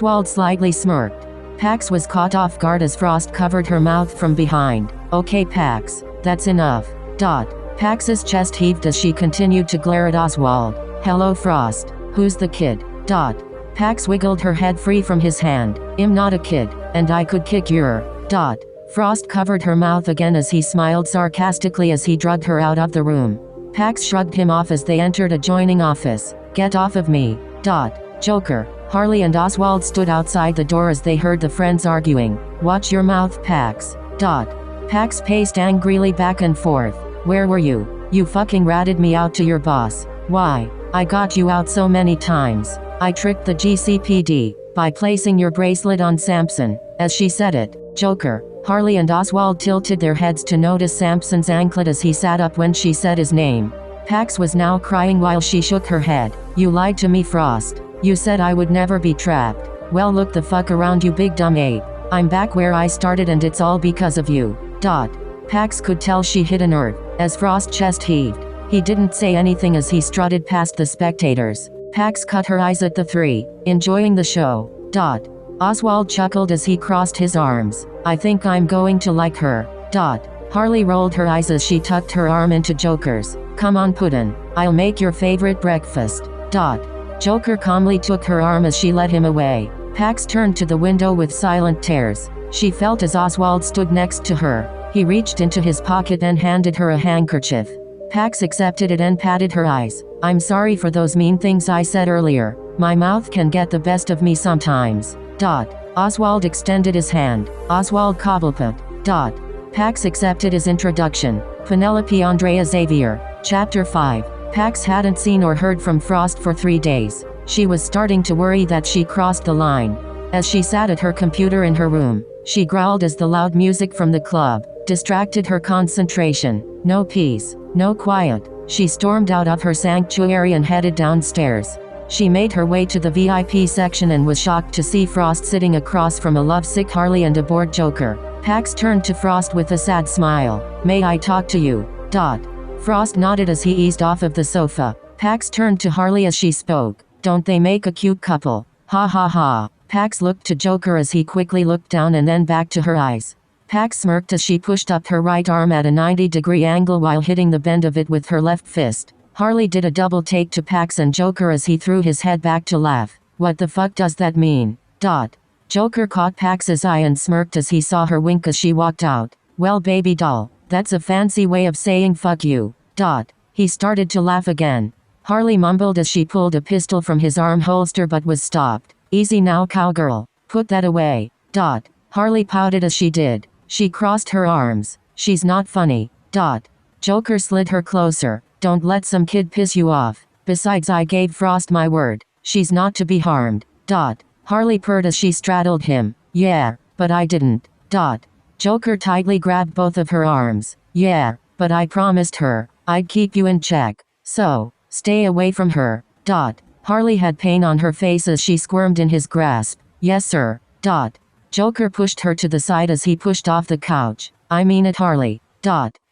Oswald slightly smirked. Pax was caught off guard as Frost covered her mouth from behind. Okay Pax, that's enough. Pax's chest heaved as she continued to glare at Oswald. Hello Frost, who's the kid? Pax wiggled her head free from his hand. I'm not a kid, and I could kick your... Frost covered her mouth again as he smiled sarcastically as he dragged her out of the room. Pax shrugged him off as they entered adjoining office. Get off of me. Joker. Harley and Oswald stood outside the door as they heard the friends arguing. Watch your mouth Pax. Pax paced angrily back and forth. Where were you? You fucking ratted me out to your boss. Why? I got you out so many times. I tricked the GCPD by placing your bracelet on Samson. As she said it, Joker. Harley and Oswald tilted their heads to notice Samson's anklet as he sat up when she said his name. Pax was now crying while she shook her head. You lied to me Frost. You said I would never be trapped. Well look the fuck around you big dumb ape. I'm back where I started and it's all because of you. Pax could tell she hit a nerve, as Frost's chest heaved. He didn't say anything as he strutted past the spectators. Pax cut her eyes at the three, enjoying the show. Oswald chuckled as he crossed his arms. I think I'm going to like her. Harley rolled her eyes as she tucked her arm into Joker's. Come on Puddin', I'll make your favorite breakfast. Joker calmly took her arm as she led him away. Pax turned to the window with silent tears. She felt as Oswald stood next to her. He reached into his pocket and handed her a handkerchief. Pax accepted it and patted her eyes. I'm sorry for those mean things I said earlier. My mouth can get the best of me sometimes. Oswald extended his hand. Oswald Cobblepot. Pax accepted his introduction. Penelope Andrea Xavier. Chapter 5. Pax hadn't seen or heard from Frost for 3 days. She was starting to worry that she crossed the line. As she sat at her computer in her room, she growled as the loud music from the club distracted her concentration. No peace, no quiet. She stormed out of her sanctuary and headed downstairs. She made her way to the VIP section and was shocked to see Frost sitting across from a lovesick Harley and a bored Joker. Pax turned to Frost with a sad smile. May I talk to you? Frost nodded as he eased off of the sofa. Pax turned to Harley as she spoke. Don't they make a cute couple? Ha ha ha. Pax looked to Joker as he quickly looked down and then back to her eyes. Pax smirked as she pushed up her right arm at a 90-degree angle while hitting the bend of it with her left fist. Harley did a double take to Pax and Joker as he threw his head back to laugh. What the fuck does that mean? Joker caught Pax's eye and smirked as he saw her wink as she walked out. Well baby doll, that's a fancy way of saying fuck you. He started to laugh again. Harley mumbled as she pulled a pistol from his arm holster but was stopped. Easy now cowgirl, put that away. Harley pouted as she did. She crossed her arms. She's not funny. Joker slid her closer. Don't let some kid piss you off. Besides I gave Frost my word. She's not to be harmed. Harley purred as she straddled him. Yeah, but I didn't. Joker tightly grabbed both of her arms. Yeah, but I promised her I'd keep you in check. So, stay away from her. Harley had pain on her face as she squirmed in his grasp. Yes sir. Joker pushed her to the side as he pushed off the couch. I mean it Harley.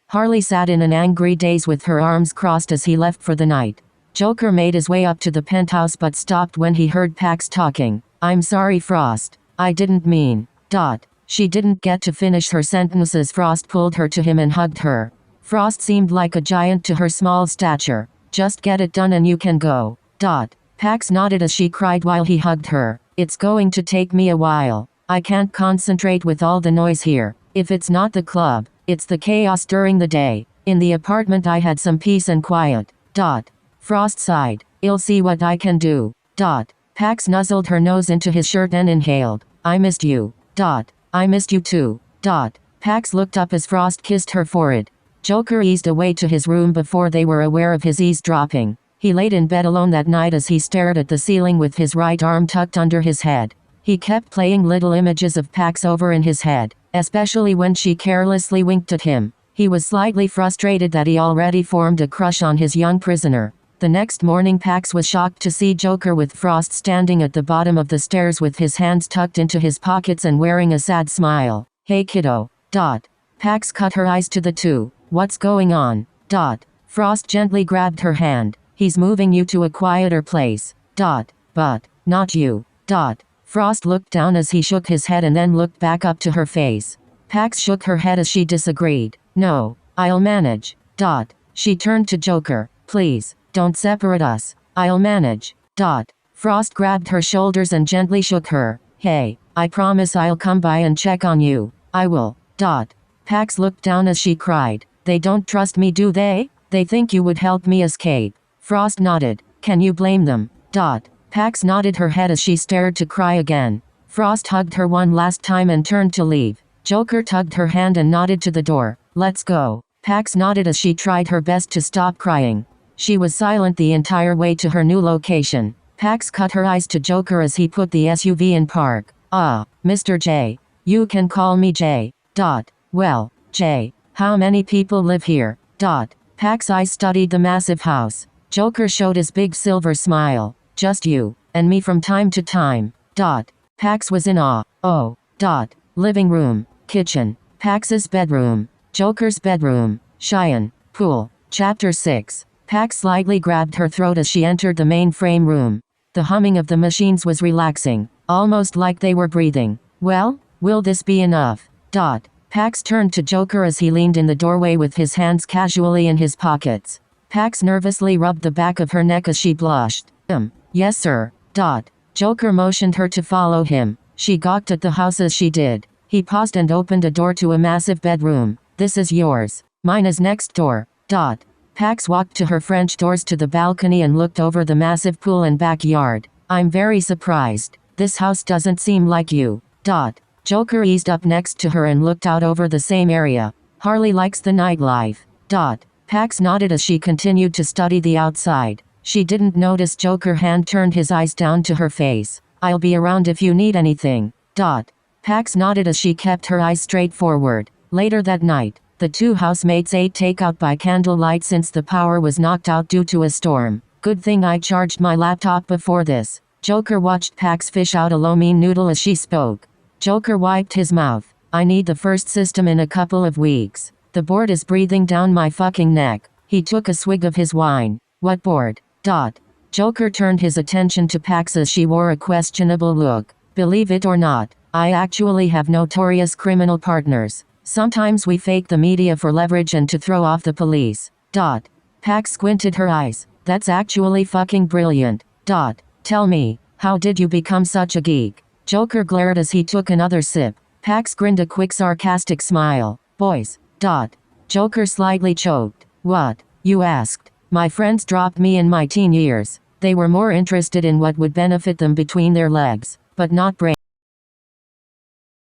Harley sat in an angry daze with her arms crossed as he left for the night. Joker made his way up to the penthouse but stopped when he heard Pax talking. I'm sorry Frost. I didn't mean. She didn't get to finish her sentence as Frost pulled her to him and hugged her. Frost seemed like a giant to her small stature. Just get it done and you can go. Pax nodded as she cried while he hugged her. It's going to take me a while. I can't concentrate with all the noise here. If it's not the club, it's the chaos during the day. In the apartment I had some peace and quiet. Frost sighed. I'll see what I can do. Pax nuzzled her nose into his shirt and inhaled. I missed you. I missed you too. Pax looked up as Frost kissed her forehead. Joker eased away to his room before they were aware of his eavesdropping. He laid in bed alone that night as he stared at the ceiling with his right arm tucked under his head. He kept playing little images of Pax over in his head, especially when she carelessly winked at him. He was slightly frustrated that he already formed a crush on his young prisoner. The next morning Pax was shocked to see Joker with Frost standing at the bottom of the stairs with his hands tucked into his pockets and wearing a sad smile. Hey kiddo. Pax cut her eyes to the two. What's going on? Frost gently grabbed her hand. He's moving you to a quieter place. But, not you. Frost looked down as he shook his head and then looked back up to her face. Pax shook her head as she disagreed. No, I'll manage. She turned to Joker. Please, don't separate us. I'll manage. Frost grabbed her shoulders and gently shook her. Hey, I promise I'll come by and check on you. I will. Pax looked down as she cried. They don't trust me, do they? They think you would help me escape. Frost nodded. Can you blame them? Pax nodded her head as she stared to cry again. Frost hugged her one last time and turned to leave. Joker tugged her hand and nodded to the door. Let's go. Pax nodded as she tried her best to stop crying. She was silent the entire way to her new location. Pax cut her eyes to Joker as he put the SUV in park. Mr. J. You can call me J. Well, J. How many people live here? Pax's eyes studied the massive house. Joker showed his big silver smile. Just you. And me from time to time. Pax was in awe. Oh. Living room. Kitchen. Pax's bedroom. Joker's bedroom. Cheyenne. Pool. Chapter 6. Pax slightly grabbed her throat as she entered the mainframe room. The humming of the machines was relaxing, almost like they were breathing. Well, will this be enough? Pax turned to Joker as he leaned in the doorway with his hands casually in his pockets. Pax nervously rubbed the back of her neck as she blushed. Yes sir. Joker motioned her to follow him. She gawked at the house as she did. He paused and opened a door to a massive bedroom. This is yours. Mine is next door. Pax walked to her French doors to the balcony and looked over the massive pool and backyard. I'm very surprised. This house doesn't seem like you. Joker eased up next to her and looked out over the same area. Harley likes the nightlife. Pax nodded as she continued to study the outside. She didn't notice Joker hand turned his eyes down to her face. I'll be around if you need anything. Pax nodded as she kept her eyes straight forward. Later that night, the two housemates ate takeout by candlelight since the power was knocked out due to a storm. Good thing I charged my laptop before this. Joker watched Pax fish out a lo mein noodle as she spoke. Joker wiped his mouth. I need the first system in a couple of weeks. The board is breathing down my fucking neck. He took a swig of his wine. What board? Joker turned his attention to Pax as she wore a questionable look. Believe it or not, I actually have notorious criminal partners. Sometimes we fake the media for leverage and to throw off the police. Pax squinted her eyes. That's actually fucking brilliant. Tell me, how did you become such a geek? Joker glared as he took another sip. Pax grinned a quick sarcastic smile. Boys. Joker slightly choked. What? You asked. My friends dropped me in my teen years. They were more interested in what would benefit them between their legs, but not brain.